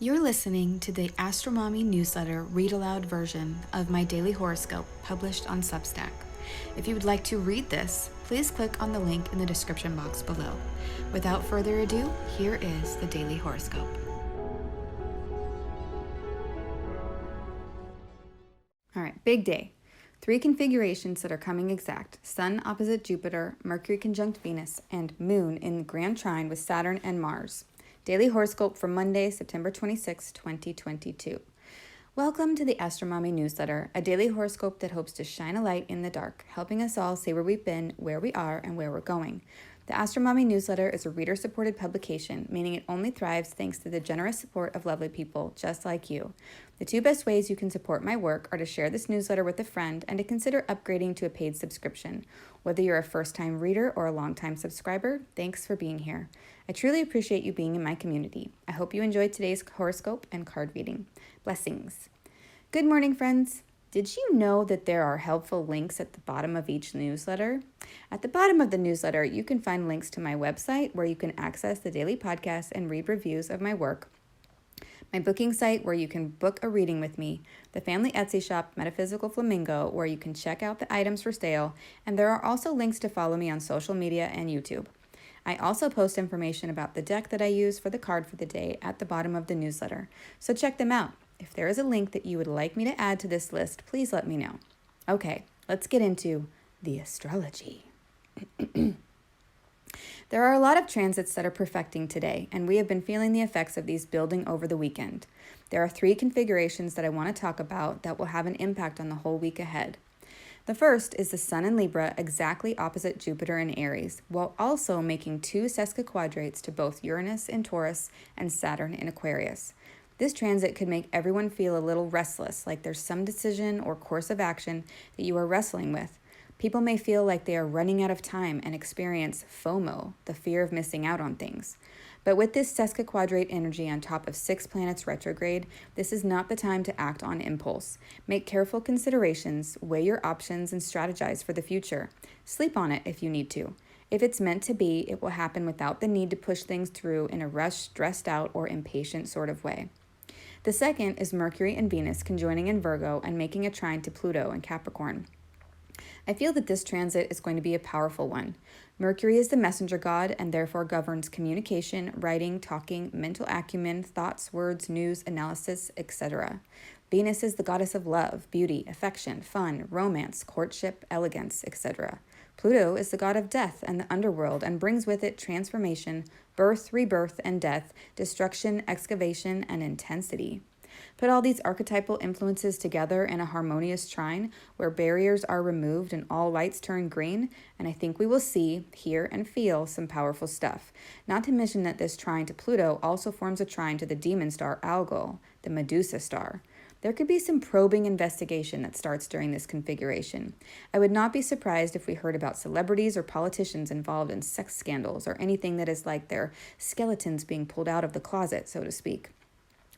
You're listening to the AstroMommy Newsletter read-aloud version of my daily horoscope published on Substack. If you would like to read this, please click on the link in the description box below. Without further ado, here is the daily horoscope. All right, big day. 3 configurations that are coming exact: Sun opposite Jupiter, Mercury conjunct Venus, and Moon in grand trine with Saturn and Mars. Daily horoscope for Monday, September 26, 2022. Welcome to the AstroMommy Newsletter, a daily horoscope that hopes to shine a light in the dark, helping us all see where we've been, where we are, and where we're going. The AstroMommy Newsletter is a reader-supported publication, meaning it only thrives thanks to the generous support of lovely people just like you. The 2 best ways you can support my work are to share this newsletter with a friend and to consider upgrading to a paid subscription. Whether you're a first-time reader or a long-time subscriber, thanks for being here. I truly appreciate you being in my community. I hope you enjoyed today's horoscope and card reading. Blessings. Good morning, friends. Did you know that there are helpful links at the bottom of each newsletter? At the bottom of the newsletter, you can find links to my website where you can access the daily podcast and read reviews of my work, my booking site where you can book a reading with me, the family Etsy shop, Metaphysical Flamingo, where you can check out the items for sale, and there are also links to follow me on social media and YouTube. I also post information about the deck that I use for the card for the day at the bottom of the newsletter, so check them out. If there is a link that you would like me to add to this list, please let me know. Okay, let's get into the astrology. There are a lot of transits that are perfecting today, and we have been feeling the effects of these building over the weekend. There are 3 configurations that I want to talk about that will have an impact on the whole week ahead. The first is the Sun in Libra exactly opposite Jupiter in Aries, while also making 2 sesquiquadrates to both Uranus in Taurus and Saturn in Aquarius. This transit could make everyone feel a little restless, like there's some decision or course of action that you are wrestling with. People may feel like they are running out of time and experience FOMO, the fear of missing out on things. But with this sesquiquadrate energy on top of 6 planets retrograde, this is not the time to act on impulse. Make careful considerations, weigh your options, and strategize for the future. Sleep on it if you need to. If it's meant to be, it will happen without the need to push things through in a rushed, stressed out, or impatient sort of way. The second is Mercury and Venus conjoining in Virgo and making a trine to Pluto in Capricorn. I feel that this transit is going to be a powerful one. Mercury is the messenger god and therefore governs communication, writing, talking, mental acumen, thoughts, words, news, analysis, etc. Venus is the goddess of love, beauty, affection, fun, romance, courtship, elegance, etc. Pluto is the god of death and the underworld and brings with it transformation, birth, rebirth, and death, destruction, excavation, and intensity. Put all these archetypal influences together in a harmonious trine where barriers are removed and all lights turn green, and I think we will see, hear, and feel some powerful stuff. Not to mention that this trine to Pluto also forms a trine to the demon star Algol, the Medusa star. There could be some probing investigation that starts during this configuration. I would not be surprised if we heard about celebrities or politicians involved in sex scandals or anything that is like their skeletons being pulled out of the closet, so to speak.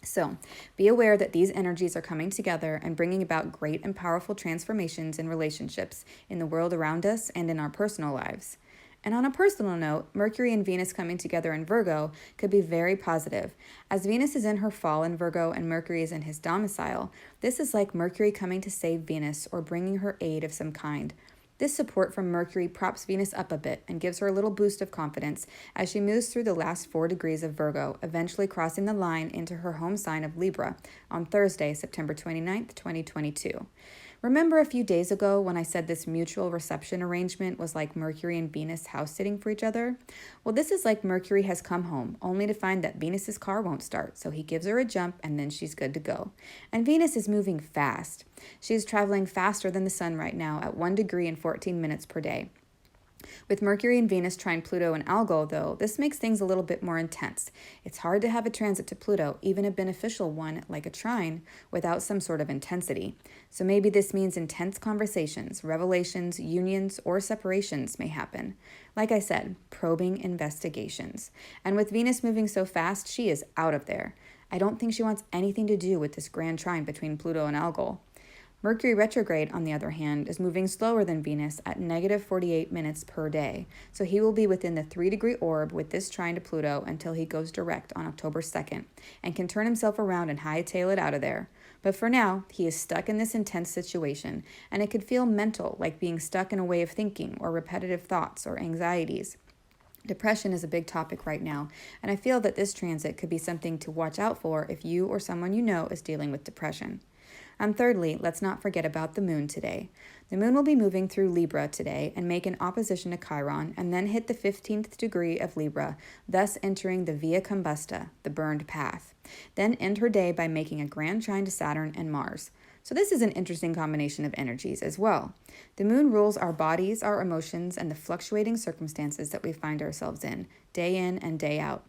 So, be aware that these energies are coming together and bringing about great and powerful transformations in relationships, in the world around us, and in our personal lives. And on a personal note, Mercury and Venus coming together in Virgo could be very positive. As Venus is in her fall in Virgo and Mercury is in his domicile, this is like Mercury coming to save Venus or bringing her aid of some kind. This support from Mercury props Venus up a bit and gives her a little boost of confidence as she moves through the last 4 degrees of Virgo, eventually crossing the line into her home sign of Libra on Thursday, September 29th, 2022. Remember a few days ago when I said this mutual reception arrangement was like Mercury and Venus house-sitting for each other? Well, this is like Mercury has come home, only to find that Venus's car won't start, so he gives her a jump and then she's good to go. And Venus is moving fast. She is traveling faster than the sun right now at 1 degree and 14 minutes per day. With Mercury and Venus trine Pluto and Algol, though, this makes things a little bit more intense. It's hard to have a transit to Pluto, even a beneficial one like a trine, without some sort of intensity. So maybe this means intense conversations, revelations, unions, or separations may happen. Like I said, probing investigations. And with Venus moving so fast, she is out of there. I don't think she wants anything to do with this grand trine between Pluto and Algol. Mercury retrograde, on the other hand, is moving slower than Venus at negative 48 minutes per day, so he will be within the 3-degree orb with this trine to Pluto until he goes direct on October 2nd, and can turn himself around and hightail it out of there. But for now, he is stuck in this intense situation, and it could feel mental, like being stuck in a way of thinking or repetitive thoughts or anxieties. Depression is a big topic right now, and I feel that this transit could be something to watch out for if you or someone you know is dealing with depression. And thirdly, let's not forget about the moon today. The moon will be moving through Libra today and make an opposition to Chiron and then hit the 15th degree of Libra, thus entering the Via Combusta, the burned path. Then end her day by making a grand trine to Saturn and Mars. So this is an interesting combination of energies as well. The moon rules our bodies, our emotions, and the fluctuating circumstances that we find ourselves in and day out.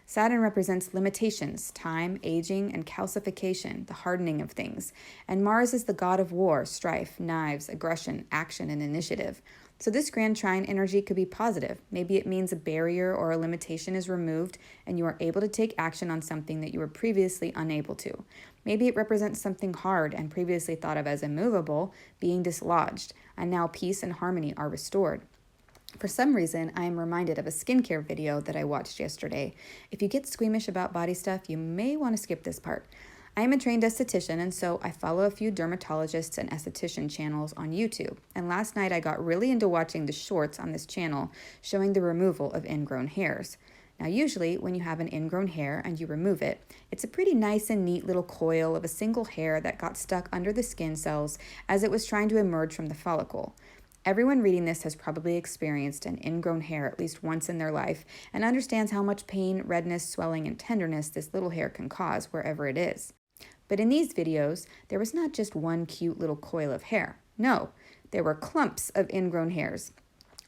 Saturn represents limitations, time, aging, and calcification, the hardening of things. And Mars is the god of war, strife, knives, aggression, action, and initiative. So this grand trine energy could be positive. Maybe it means a barrier or a limitation is removed and you are able to take action on something that you were previously unable to. Maybe it represents something hard and previously thought of as immovable being dislodged, and now peace and harmony are restored. For some reason, I am reminded of a skincare video that I watched yesterday. If you get squeamish about body stuff, you may want to skip this part. I am a trained esthetician, and so I follow a few dermatologists and esthetician channels on YouTube. And last night I got really into watching the shorts on this channel showing the removal of ingrown hairs. Now usually when you have an ingrown hair and you remove it, it's a pretty nice and neat little coil of a single hair that got stuck under the skin cells as it was trying to emerge from the follicle. Everyone reading this has probably experienced an ingrown hair at least once in their life and understands how much pain, redness, swelling, and tenderness this little hair can cause wherever it is. But in these videos, there was not just one cute little coil of hair. No, there were clumps of ingrown hairs.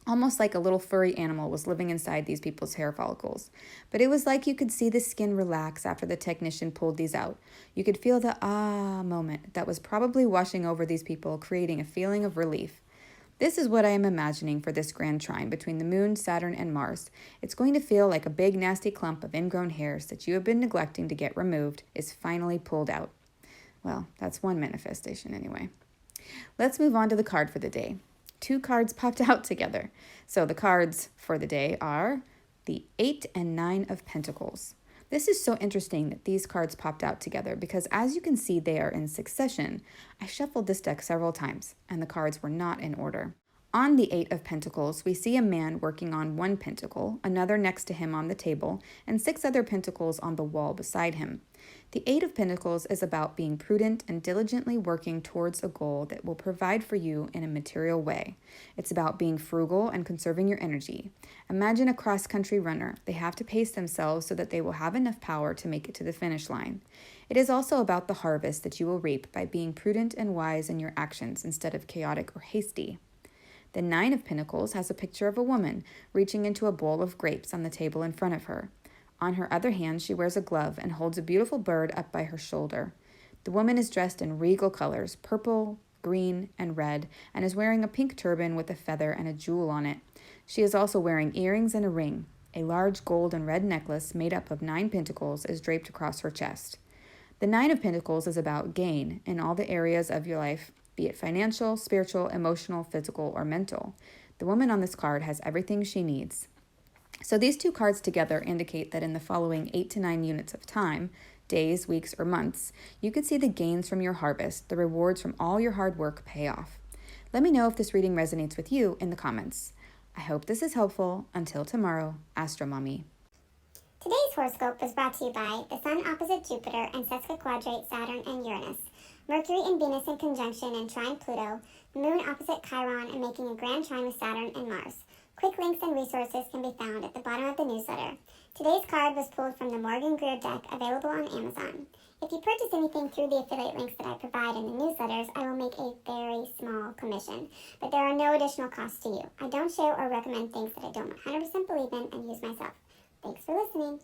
Almost like a little furry animal was living inside these people's hair follicles. But it was like you could see the skin relax after the technician pulled these out. You could feel the ah moment that was probably washing over these people, creating a feeling of relief. This is what I am imagining for this grand trine between the moon, Saturn, and Mars. It's going to feel like a big nasty clump of ingrown hairs that you have been neglecting to get removed is finally pulled out. Well, that's one manifestation anyway. Let's move on to the card for the day. 2 cards popped out together. So the cards for the day are the 8 and 9 of Pentacles. This is so interesting that these cards popped out together because as you can see, they are in succession. I shuffled this deck several times and the cards were not in order. On the 8 of Pentacles, we see a man working on 1 pentacle, another next to him on the table, and 6 other pentacles on the wall beside him. The 8 of Pentacles is about being prudent and diligently working towards a goal that will provide for you in a material way. It's about being frugal and conserving your energy. Imagine a cross-country runner. They have to pace themselves so that they will have enough power to make it to the finish line. It is also about the harvest that you will reap by being prudent and wise in your actions instead of chaotic or hasty. The 9 of Pentacles has a picture of a woman reaching into a bowl of grapes on the table in front of her. On her other hand, she wears a glove and holds a beautiful bird up by her shoulder. The woman is dressed in regal colors, purple, green, and red, and is wearing a pink turban with a feather and a jewel on it. She is also wearing earrings and a ring. A large gold and red necklace made up of 9 pentacles is draped across her chest. The 9 of Pentacles is about gain in all the areas of your life, be it financial, spiritual, emotional, physical, or mental. The woman on this card has everything she needs. So these 2 cards together indicate that in the following 8 to 9 units of time, days, weeks, or months, you could see the gains from your harvest, the rewards from all your hard work pay off. Let me know if this reading resonates with you in the comments. I hope this is helpful. Until tomorrow, AstroMommy. Today's horoscope was brought to you by the Sun opposite Jupiter and sesquiquadrate Saturn and Uranus, Mercury and Venus in conjunction and trine Pluto, the Moon opposite Chiron and making a grand trine with Saturn and Mars. Quick links and resources can be found at the bottom of the newsletter. Today's card was pulled from the Morgan Greer deck available on Amazon. If you purchase anything through the affiliate links that I provide in the newsletters, I will make a very small commission, but there are no additional costs to you. I don't share or recommend things that I don't 100% believe in and use myself. Thanks for listening.